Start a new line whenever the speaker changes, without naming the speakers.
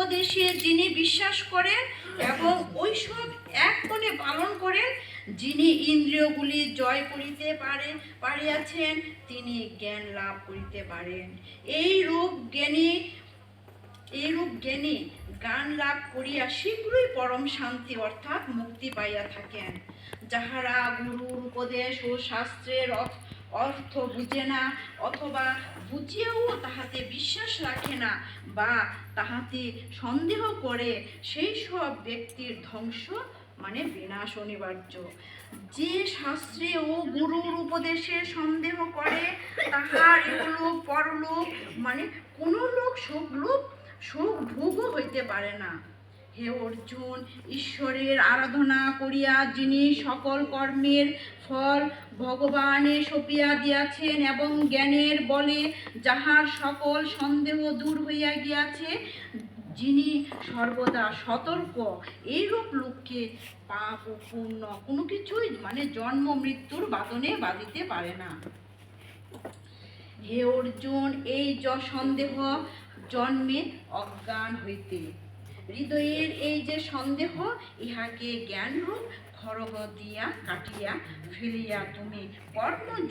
উপদেশে যিনি বিশ্বাস করেন এবং ওইসব এক মনে পালন করেন, যিনি ইন্দ্রিয়গুলি জয় করিতে পারিয়াছেন, তিনি জ্ঞান লাভ করিতে পারেন। এইরূপ জ্ঞানী জ্ঞান লাভ করিয়া শীঘ্রই পরম শান্তি অর্থাৎ মুক্তি পাইয়া থাকেন। যাহারা গুরুর উপদেশ ও শাস্ত্রের অর্থ বুঝে না, অথবা বুঝিয়াও তাহাতে বিশ্বাস রাখে না বা তাহাতে সন্দেহ করে, সেই সব ব্যক্তির ধ্বংস মানে বিনাশ অনিবার্য। যে শাস্ত্রে ও গুরুর উপদেশে সন্দেহ করে, তাহার এলোক পরলোক মানে কোনো লোক সুখ ভোগও হইতে পারে না। হে অর্জুন, ঈশ্বরের আরাধনা করিয়া যিনি সকল কর্মের ফল ভগবানে সঁপিয়া দিয়াছেন এবং জ্ঞানের বলে যাহার সকল সন্দেহ দূর হইয়া গিয়াছে, যিনি সর্বদা সতর্ক, এইরূপ লোককে পাপ ও পুণ্য কোনো কিছুই মানে জন্ম মৃত্যুর বাঁধনে বাঁধিতে পারে না। হে অর্জুন, এই সন্দেহ জন্মে অজ্ঞান হইতে। হৃদয়ের এই যে সন্দেহ, ইহাকে জ্ঞানরূপ খড়গ দিয়া কাটিয়া ফেলিয়া তুমি কর্ম